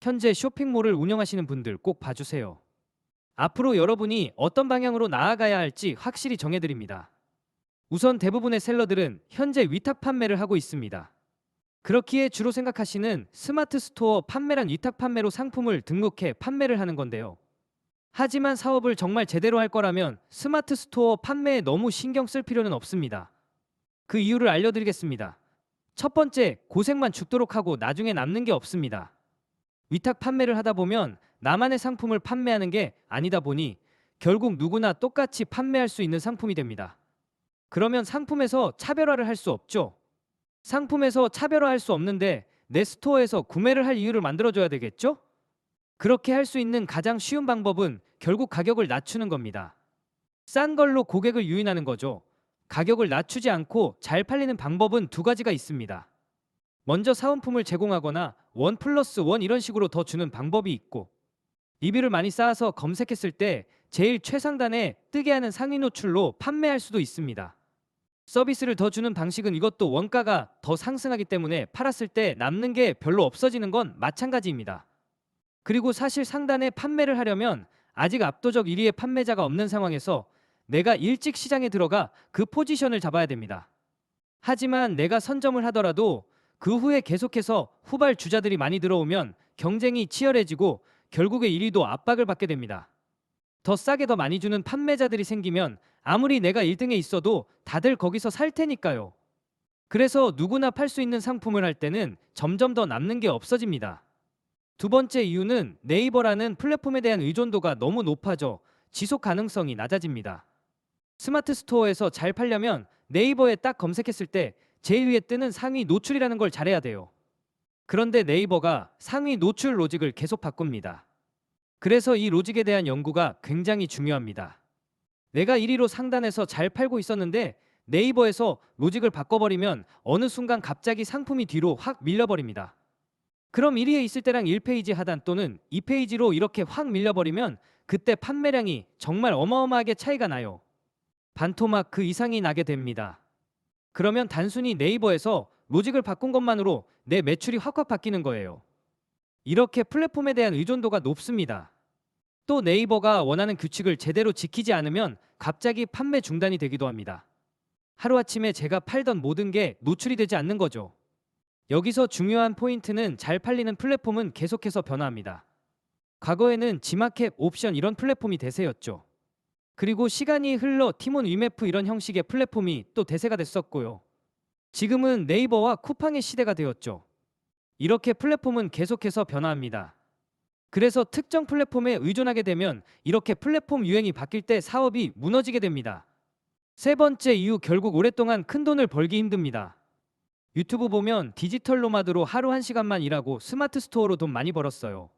현재 쇼핑몰을 운영하시는 분들 꼭 봐주세요. 앞으로 여러분이 어떤 방향으로 나아가야 할지 확실히 정해드립니다. 우선 대부분의 셀러들은 현재 위탁 판매를 하고 있습니다. 그렇기에 주로 생각하시는 스마트 스토어 판매란 위탁 판매로 상품을 등록해 판매를 하는 건데요. 하지만 사업을 정말 제대로 할 거라면 스마트 스토어 판매에 너무 신경 쓸 필요는 없습니다. 그 이유를 알려드리겠습니다. 첫 번째, 고생만 죽도록 하고 나중에 남는 게 없습니다. 위탁 판매를 하다 보면 나만의 상품을 판매하는 게 아니다 보니 결국 누구나 똑같이 판매할 수 있는 상품이 됩니다. 그러면 상품에서 차별화를 할 수 없죠. 상품에서 차별화할 수 없는데 내 스토어에서 구매를 할 이유를 만들어줘야 되겠죠? 그렇게 할 수 있는 가장 쉬운 방법은 결국 가격을 낮추는 겁니다. 싼 걸로 고객을 유인하는 거죠. 가격을 낮추지 않고 잘 팔리는 방법은 두 가지가 있습니다. 먼저 사은품을 제공하거나 원 플러스 원 이런 식으로 더 주는 방법이 있고, 리뷰를 많이 쌓아서 검색했을 때 제일 최상단에 뜨게 하는 상위 노출로 판매할 수도 있습니다. 서비스를 더 주는 방식은 이것도 원가가 더 상승하기 때문에 팔았을 때 남는 게 별로 없어지는 건 마찬가지입니다. 그리고 사실 상단에 판매를 하려면 아직 압도적 1위의 판매자가 없는 상황에서 내가 일찍 시장에 들어가 그 포지션을 잡아야 됩니다. 하지만 내가 선점을 하더라도 그 후에 계속해서 후발 주자들이 많이 들어오면 경쟁이 치열해지고 결국에 1위도 압박을 받게 됩니다. 더 싸게 더 많이 주는 판매자들이 생기면 아무리 내가 1등에 있어도 다들 거기서 살 테니까요. 그래서 누구나 팔 수 있는 상품을 할 때는 점점 더 남는 게 없어집니다. 두 번째 이유는 네이버라는 플랫폼에 대한 의존도가 너무 높아져 지속 가능성이 낮아집니다. 스마트 스토어에서 잘 팔려면 네이버에 딱 검색했을 때 제일 위에 뜨는 상위 노출이라는 걸 잘해야 돼요. 그런데 네이버가 상위 노출 로직을 계속 바꿉니다. 그래서 이 로직에 대한 연구가 굉장히 중요합니다. 내가 1위로 상단에서 잘 팔고 있었는데 네이버에서 로직을 바꿔버리면 어느 순간 갑자기 상품이 뒤로 확 밀려버립니다. 그럼 1위에 있을 때랑 1페이지 하단 또는 2페이지로 이렇게 확 밀려버리면 그때 판매량이 정말 어마어마하게 차이가 나요. 반토막 그 이상이 나게 됩니다. 그러면 단순히 네이버에서 로직을 바꾼 것만으로 내 매출이 확확 바뀌는 거예요. 이렇게 플랫폼에 대한 의존도가 높습니다. 또 네이버가 원하는 규칙을 제대로 지키지 않으면 갑자기 판매 중단이 되기도 합니다. 하루아침에 제가 팔던 모든 게 노출이 되지 않는 거죠. 여기서 중요한 포인트는 잘 팔리는 플랫폼은 계속해서 변화합니다. 과거에는 지마켓, 옵션 이런 플랫폼이 대세였죠. 그리고 시간이 흘러 티몬, 위메프 이런 형식의 플랫폼이 또 대세가 됐었고요. 지금은 네이버와 쿠팡의 시대가 되었죠. 이렇게 플랫폼은 계속해서 변화합니다. 그래서 특정 플랫폼에 의존하게 되면 이렇게 플랫폼 유행이 바뀔 때 사업이 무너지게 됩니다. 세 번째 이유, 결국 오랫동안 큰 돈을 벌기 힘듭니다. 유튜브 보면 디지털 노마드로 하루 1시간만 일하고 스마트 스토어로 돈 많이 벌었어요.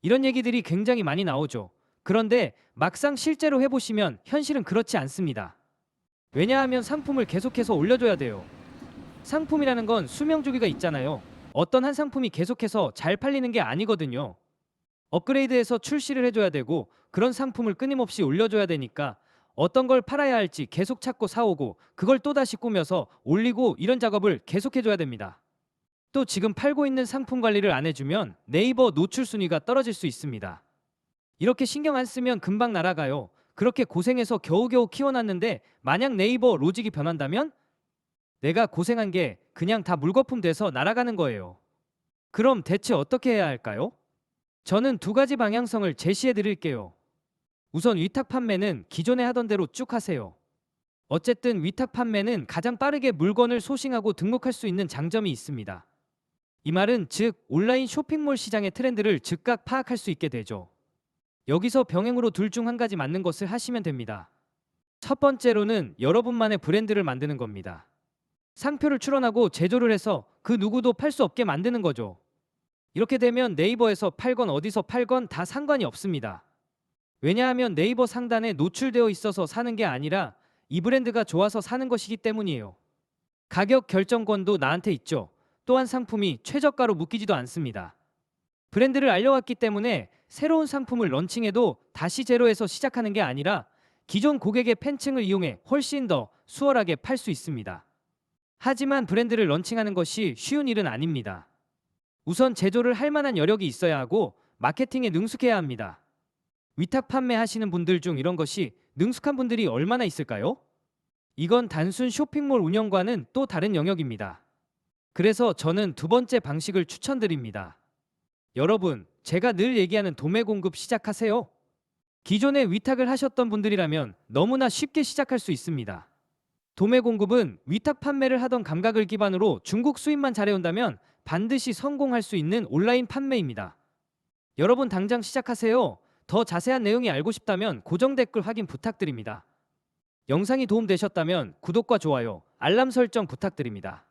이런 얘기들이 굉장히 많이 나오죠. 그런데 막상 실제로 해보시면 현실은 그렇지 않습니다. 왜냐하면 상품을 계속해서 올려줘야 돼요. 상품이라는 건 수명 주기가 있잖아요. 어떤 한 상품이 계속해서 잘 팔리는 게 아니거든요. 업그레이드해서 출시를 해줘야 되고 그런 상품을 끊임없이 올려줘야 되니까 어떤 걸 팔아야 할지 계속 찾고 사오고 그걸 또다시 꾸며서 올리고 이런 작업을 계속해줘야 됩니다. 또 지금 팔고 있는 상품 관리를 안 해주면 네이버 노출 순위가 떨어질 수 있습니다. 이렇게 신경 안 쓰면 금방 날아가요. 그렇게 고생해서 겨우겨우 키워놨는데 만약 네이버 로직이 변한다면 내가 고생한 게 그냥 다 물거품 돼서 날아가는 거예요. 그럼 대체 어떻게 해야 할까요? 저는 두 가지 방향성을 제시해 드릴게요. 우선 위탁 판매는 기존에 하던 대로 쭉 하세요. 어쨌든 위탁 판매는 가장 빠르게 물건을 소싱하고 등록할 수 있는 장점이 있습니다. 이 말은 즉 온라인 쇼핑몰 시장의 트렌드를 즉각 파악할 수 있게 되죠. 여기서 병행으로 둘 중 한 가지 맞는 것을 하시면 됩니다. 첫 번째로는 여러분만의 브랜드를 만드는 겁니다. 상표를 출원하고 제조를 해서 그 누구도 팔 수 없게 만드는 거죠. 이렇게 되면 네이버에서 팔건 어디서 팔건 다 상관이 없습니다. 왜냐하면 네이버 상단에 노출되어 있어서 사는 게 아니라 이 브랜드가 좋아서 사는 것이기 때문이에요. 가격 결정권도 나한테 있죠. 또한 상품이 최저가로 묶이지도 않습니다. 브랜드를 알려왔기 때문에 새로운 상품을 런칭해도 다시 제로에서 시작하는 게 아니라 기존 고객의 팬층을 이용해 훨씬 더 수월하게 팔 수 있습니다. 하지만 브랜드를 런칭하는 것이 쉬운 일은 아닙니다. 우선 제조를 할 만한 여력이 있어야 하고 마케팅에 능숙해야 합니다. 위탁 판매하시는 분들 중 이런 것이 능숙한 분들이 얼마나 있을까요? 이건 단순 쇼핑몰 운영과는 또 다른 영역입니다. 그래서 저는 두 번째 방식을 추천드립니다. 여러분, 제가 늘 얘기하는 도매 공급 시작하세요. 기존에 위탁을 하셨던 분들이라면 너무나 쉽게 시작할 수 있습니다. 도매 공급은 위탁 판매를 하던 감각을 기반으로 중국 수입만 잘해온다면 반드시 성공할 수 있는 온라인 판매입니다. 여러분 당장 시작하세요. 더 자세한 내용이 알고 싶다면 고정 댓글 확인 부탁드립니다. 영상이 도움되셨다면 구독과 좋아요, 알람 설정 부탁드립니다.